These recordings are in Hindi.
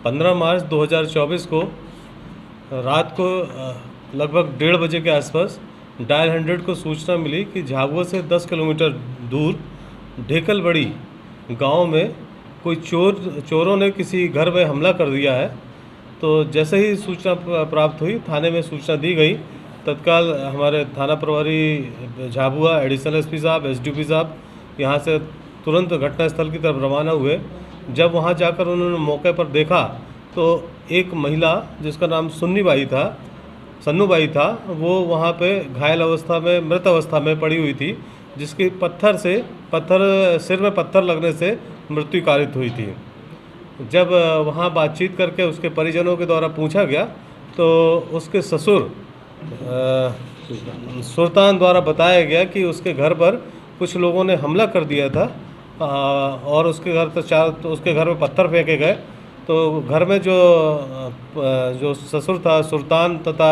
15 मार्च 2024 को रात को लगभग 1:30 बजे के आसपास डायल 100 को सूचना मिली कि झाबुआ से 10 किलोमीटर दूर ढेकलबड़ी गांव में कोई चोरों ने किसी घर में हमला कर दिया है। तो जैसे ही सूचना प्राप्त हुई, थाने में सूचना दी गई। तत्काल हमारे थाना प्रभारी झाबुआ, एडिशनल एसपी साहब, एसडीपी साहब यहाँ से तुरंत घटनास्थल की तरफ रवाना हुए। जब वहाँ जाकर उन्होंने मौके पर देखा तो एक महिला जिसका नाम सन्नूबाई था, वो वहाँ पे घायल अवस्था में, मृत अवस्था में पड़ी हुई थी, जिसकी सिर में पत्थर लगने से मृत्यु कारित हुई थी। जब वहाँ बातचीत करके उसके परिजनों के द्वारा पूछा गया तो उसके ससुर सुल्तान द्वारा बताया गया कि उसके घर पर कुछ लोगों ने हमला कर दिया था और उसके घर में पत्थर फेंके गए। तो घर में जो ससुर था सुल्तान तथा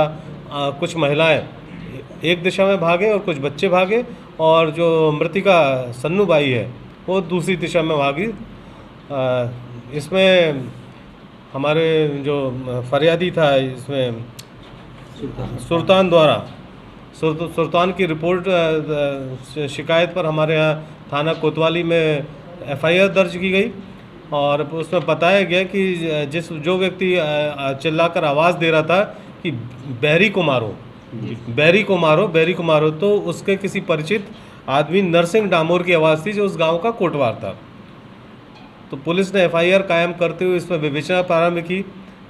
कुछ महिलाएं एक दिशा में भागे और कुछ बच्चे भागे, और जो मृतिका सन्नूबाई है वो दूसरी दिशा में भागी। इसमें हमारे जो फरियादी था, इसमें सुल्तान की रिपोर्ट शिकायत पर हमारे यहाँ थाना कोतवाली में एफआईआर दर्ज की गई और उसमें बताया गया कि जो व्यक्ति चिल्लाकर आवाज़ दे रहा था कि बैरी को मारो, तो उसके किसी परिचित आदमी नरसिंह डामोर की आवाज़ थी, जो उस गांव का कोटवार था। तो पुलिस ने एफआईआर कायम करते हुए इसमें विवेचना प्रारंभ की।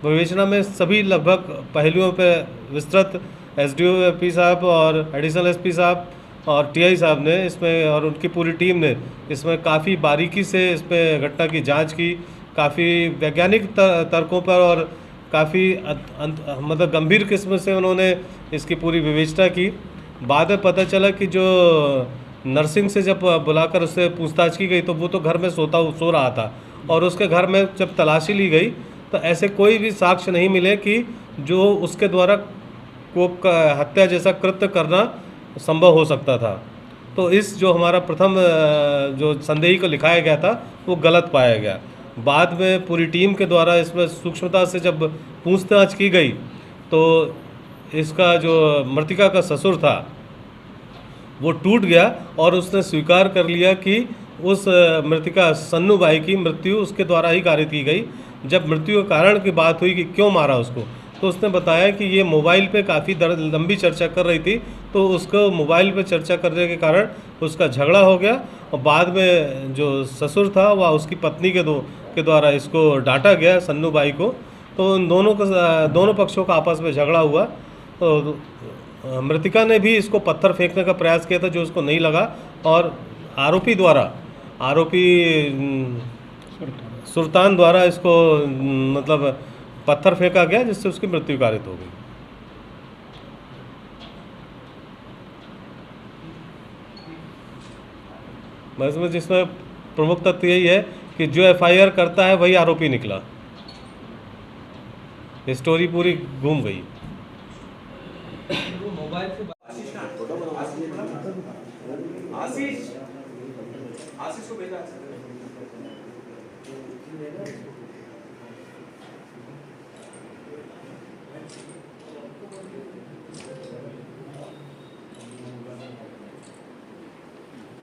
विवेचना में सभी लगभग पहलुओं पर विस्तृत एसडीओपी साहब और एडिशनल एसपी साहब और टीआई साहब ने इसमें, और उनकी पूरी टीम ने इसमें काफ़ी बारीकी से इसमें घटना की जांच की। काफ़ी वैज्ञानिक तर्कों पर और काफ़ी मतलब गंभीर किस्म से उन्होंने इसकी पूरी विवेचना की। बाद में पता चला कि जो नर्सिंग से जब बुलाकर उससे पूछताछ की गई तो वो तो घर में सो रहा था, और उसके घर में जब तलाशी ली गई तो ऐसे कोई भी साक्ष्य नहीं मिले कि जो उसके द्वारा को हत्या जैसा कृत्य करना संभव हो सकता था। तो इस जो हमारा प्रथम जो संदेही को लिखाया गया था वो गलत पाया गया। बाद में पूरी टीम के द्वारा इसमें सूक्ष्मता से जब पूछताछ की गई तो इसका जो मृतिका का ससुर था वो टूट गया और उसने स्वीकार कर लिया कि उस मृतिका सन्नूबाई की मृत्यु उसके द्वारा ही कारित की गई। जब मृत्यु के कारण की बात हुई कि क्यों मारा उसको, तो उसने बताया कि ये मोबाइल पे काफ़ी लंबी चर्चा कर रही थी, तो उसको मोबाइल पे चर्चा करने के कारण उसका झगड़ा हो गया और बाद में जो ससुर था वह उसकी पत्नी के द्वारा इसको डांटा गया सन्नूबाई को। तो उन दोनों पक्षों का आपस में झगड़ा हुआ। तो मृतिका ने भी इसको पत्थर फेंकने का प्रयास किया था जो उसको नहीं लगा, और आरोपी सुल्तान द्वारा इसको मतलब पत्थर फेंका गया जिससे उसकी मृत्यु कारित हो गई। बस में जिसमें प्रमुख तथ्य यही है कि जो एफआईआर करता है वही आरोपी निकला। स्टोरी पूरी घूम गई। आशीष को भेजा।